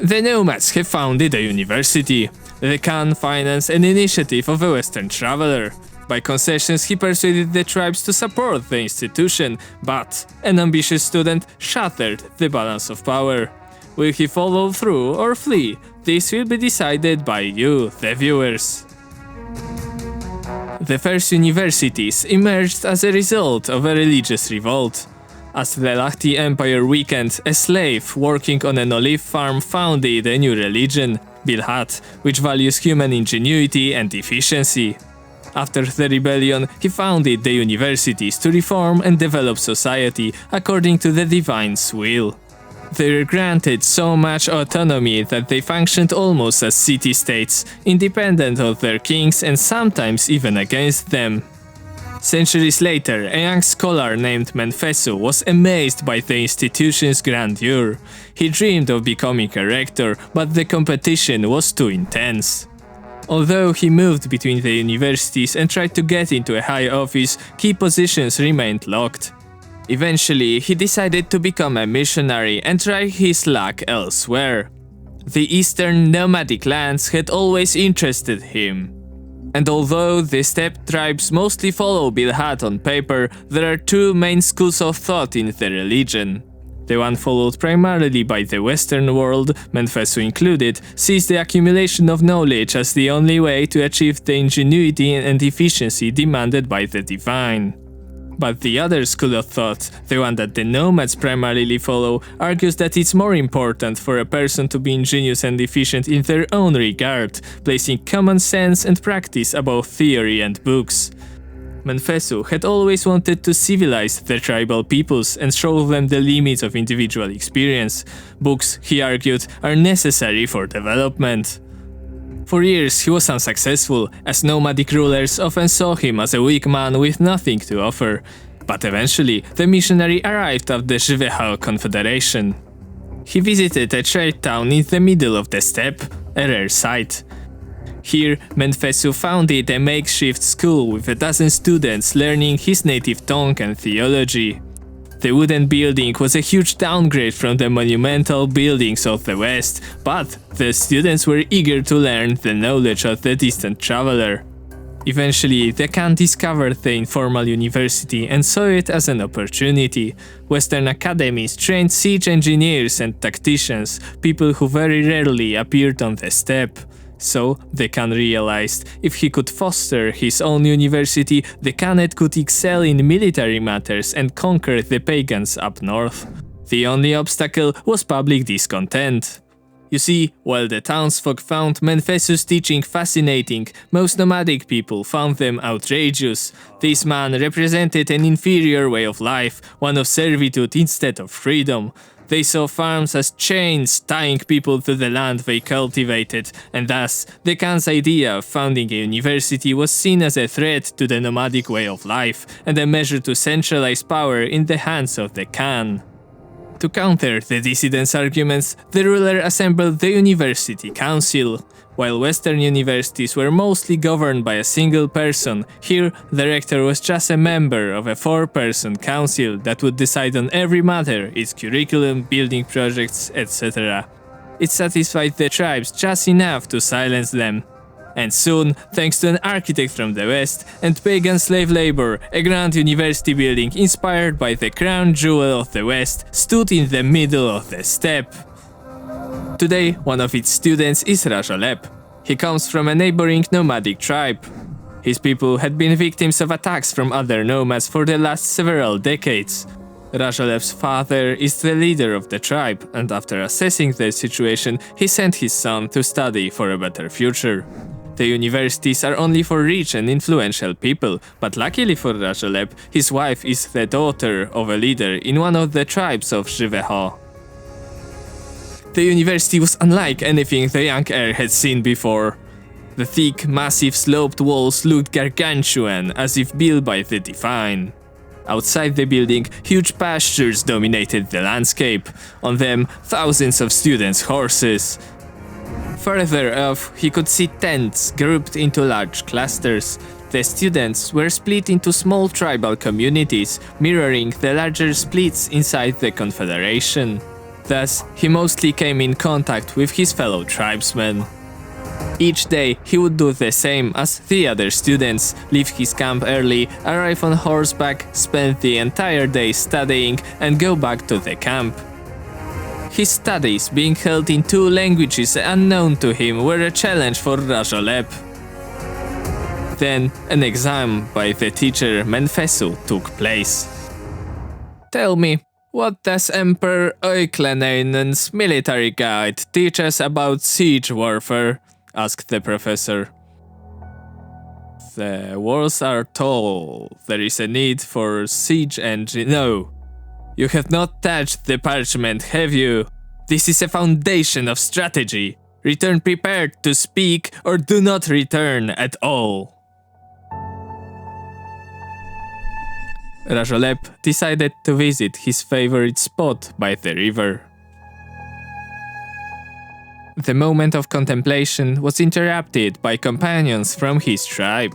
The Nomads have founded a university. The Khan financed an initiative of a Western traveler. By concessions, he persuaded the tribes to support the institution, but an ambitious student shattered the balance of power. Will he follow through or flee? This will be decided by you, the viewers. The first universities emerged as a result of a religious revolt. As the Lahti Empire weakened, a slave working on an olive farm founded a new religion, Bilhat, which values human ingenuity and efficiency. After the rebellion, he founded the universities to reform and develop society according to the divine's will. They were granted so much autonomy that they functioned almost as city-states, independent of their kings and sometimes even against them. Centuries later, a young scholar named Menfesu was amazed by the institution's grandeur. He dreamed of becoming a rector, but the competition was too intense. Although he moved between the universities and tried to get into a high office, key positions remained locked. Eventually, he decided to become a missionary and try his luck elsewhere. The eastern nomadic lands had always interested him. And although the steppe tribes mostly follow Bilhat on paper, there are two main schools of thought in the religion. The one followed primarily by the Western world, Menfesu included, sees the accumulation of knowledge as the only way to achieve the ingenuity and efficiency demanded by the divine. But the other school of thought, the one that the Nomads primarily follow, argues that it's more important for a person to be ingenious and efficient in their own regard, placing common sense and practice above theory and books. Menfesu had always wanted to civilize the tribal peoples and show them the limits of individual experience. Books, he argued, are necessary for development. For years he was unsuccessful, as nomadic rulers often saw him as a weak man with nothing to offer. But eventually, the missionary arrived at the Żyweho Confederation. He visited a trade town in the middle of the steppe, a rare sight. Here, Menfesu founded a makeshift school with a dozen students learning his native tongue and theology. The wooden building was a huge downgrade from the monumental buildings of the West, but the students were eager to learn the knowledge of the distant traveler. Eventually, the Khan discovered the informal university and saw it as an opportunity. Western academies trained siege engineers and tacticians, people who very rarely appeared on the steppe. So, the Khan realized if he could foster his own university, the Khanate could excel in military matters and conquer the pagans up north. The only obstacle was public discontent. You see, while the townsfolk found Menfesu's teaching fascinating, most nomadic people found them outrageous. This man represented an inferior way of life, one of servitude instead of freedom. They saw farms as chains tying people to the land they cultivated, and thus the Khan's idea of founding a university was seen as a threat to the nomadic way of life and a measure to centralize power in the hands of the Khan. To counter the dissidents' arguments, the ruler assembled the University Council. While Western universities were mostly governed by a single person, here the rector was just a member of a 4-person council that would decide on every matter, its curriculum, building projects, etc. It satisfied the tribes just enough to silence them. And soon, thanks to an architect from the West and pagan slave labor, a grand university building inspired by the crown jewel of the West stood in the middle of the steppe. Today, one of its students is Rajaleb. He comes from a neighboring nomadic tribe. His people had been victims of attacks from other nomads for the last several decades. Rajaleb's father is the leader of the tribe, and after assessing the situation, he sent his son to study for a better future. The universities are only for rich and influential people, but luckily for Rajaleb, his wife is the daughter of a leader in one of the tribes of Żyweho. The university was unlike anything the young heir had seen before. The thick, massive sloped walls looked gargantuan, as if built by the divine. Outside the building, huge pastures dominated the landscape. On them, thousands of students' horses. Further off, he could see tents grouped into large clusters. The students were split into small tribal communities, mirroring the larger splits inside the Confederation. Thus, he mostly came in contact with his fellow tribesmen. Each day, he would do the same as the other students, leave his camp early, arrive on horseback, spend the entire day studying, and go back to the camp. His studies, being held in 2 languages unknown to him, were a challenge for Rajoleb. Then, an exam by the teacher Menfesu took place. Tell me, what does Emperor Oiklanainen's military guide teach us about siege warfare? Asked the professor. The walls are tall. There is a need for siege engine. No. You have not touched the parchment, have you? This is a foundation of strategy. Return prepared to speak or do not return at all. Rajoleb decided to visit his favorite spot by the river. The moment of contemplation was interrupted by companions from his tribe.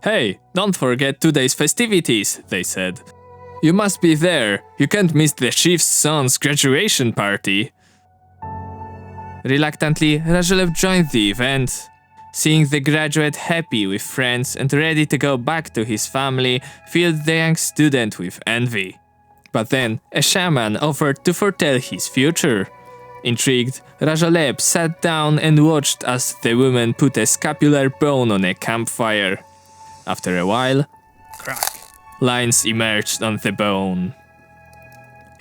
Hey, don't forget today's festivities, they said. You must be there. You can't miss the chief's son's graduation party. Reluctantly, Rajoleb joined the event. Seeing the graduate happy with friends and ready to go back to his family filled the young student with envy. But then, a shaman offered to foretell his future. Intrigued, Rajoleb sat down and watched as the woman put a scapular bone on a campfire. After a while, crack, lines emerged on the bone.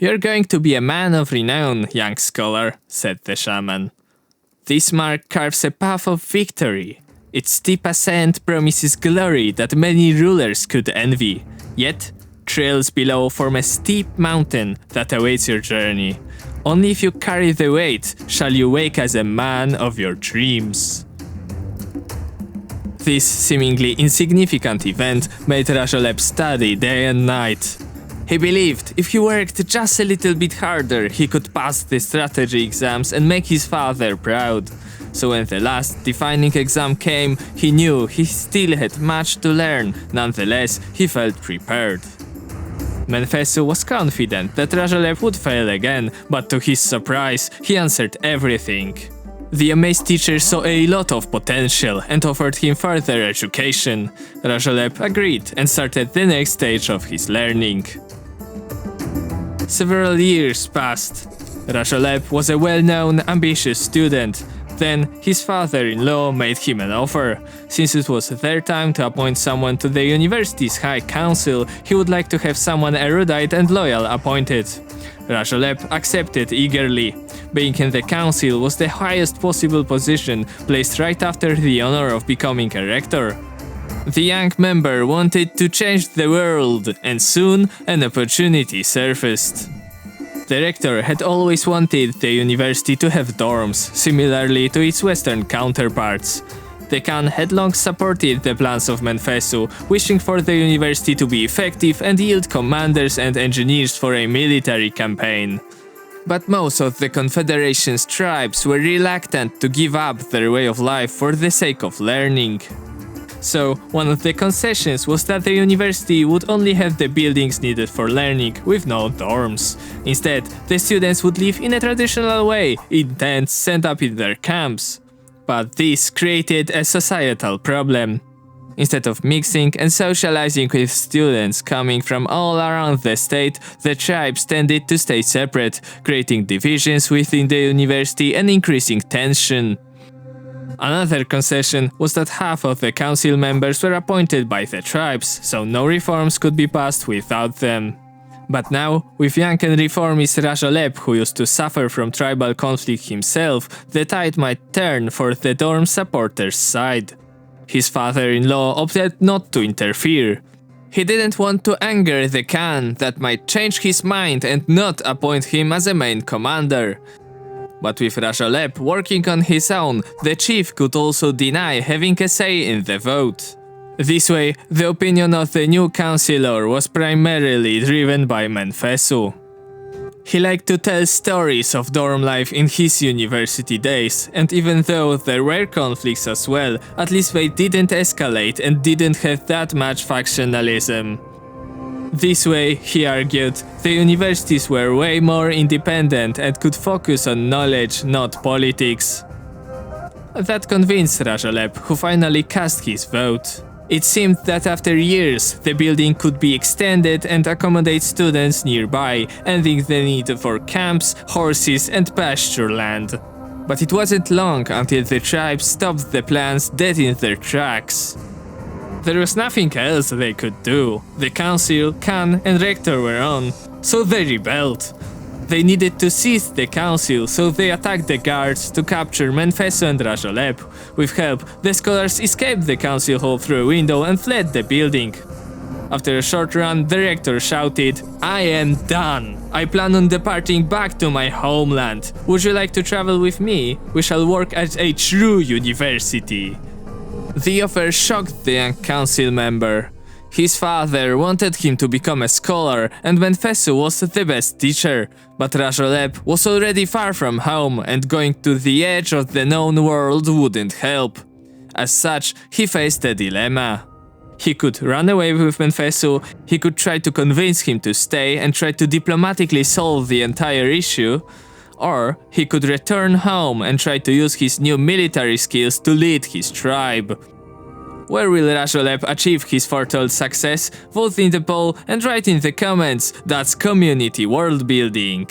You're going to be a man of renown, young scholar, said the shaman. This mark carves a path of victory. Its steep ascent promises glory that many rulers could envy. Yet, trails below form a steep mountain that awaits your journey. Only if you carry the weight shall you wake as a man of your dreams. This seemingly insignificant event made Rajoleb study day and night. He believed if he worked just a little bit harder, he could pass the strategy exams and make his father proud. So when the last defining exam came, he knew he still had much to learn. Nonetheless, he felt prepared. Menfesu was confident that Rajoleb would fail again, but to his surprise, he answered everything. The amazed teacher saw a lot of potential and offered him further education. Rajoleb agreed and started the next stage of his learning. Several years passed. Rajoleb was a well-known, ambitious student. Then, his father-in-law made him an offer. Since it was their time to appoint someone to the university's high council, he would like to have someone erudite and loyal appointed. Rajoleb accepted eagerly. Being in the council was the highest possible position, placed right after the honor of becoming a rector. The young member wanted to change the world, and soon an opportunity surfaced. The rector had always wanted the university to have dorms, similarly to its western counterparts. The Khan had long supported the plans of Menfesu, wishing for the university to be effective and yield commanders and engineers for a military campaign. But most of the Confederation's tribes were reluctant to give up their way of life for the sake of learning. So, one of the concessions was that the university would only have the buildings needed for learning, with no dorms. Instead, the students would live in a traditional way, in tents set up in their camps. But this created a societal problem. Instead of mixing and socializing with students coming from all around the state, the tribes tended to stay separate, creating divisions within the university and increasing tension. Another concession was that half of the council members were appointed by the tribes, so no reforms could be passed without them. But now, with young and reformist Rajoleb, who used to suffer from tribal conflict himself, the tide might turn for the dorm supporters' side. His father-in-law opted not to interfere. He didn't want to anger the Khan that might change his mind and not appoint him as a main commander. But with Rajoleb working on his own, the chief could also deny having a say in the vote. This way, the opinion of the new councillor was primarily driven by Menfesu. He liked to tell stories of dorm life in his university days, and even though there were conflicts as well, at least they didn't escalate and didn't have that much factionalism. This way, he argued, the universities were way more independent and could focus on knowledge, not politics. That convinced Rajolep, who finally cast his vote. It seemed that after years, the building could be extended and accommodate students nearby, ending the need for camps, horses and pasture land. But it wasn't long until the tribe stopped the plans dead in their tracks. There was nothing else they could do. The council, Khan and rector were on, so they rebelled. They needed to seize the council, so they attacked the guards to capture Menfeso and Rajolep. With help, the scholars escaped the council hall through a window and fled the building. After a short run, the rector shouted, "I am done! I plan on departing back to my homeland. Would you like to travel with me? We shall work at a true university." The offer shocked the young council member. His father wanted him to become a scholar, and Menfeso was the best teacher, but Rajolep was already far from home, and going to the edge of the known world wouldn't help. As such, he faced a dilemma. He could run away with Menfeso, he could try to convince him to stay and try to diplomatically solve the entire issue, or he could return home and try to use his new military skills to lead his tribe. Where will Rajolep achieve his foretold success? Vote in the poll and write in the comments. That's community world building.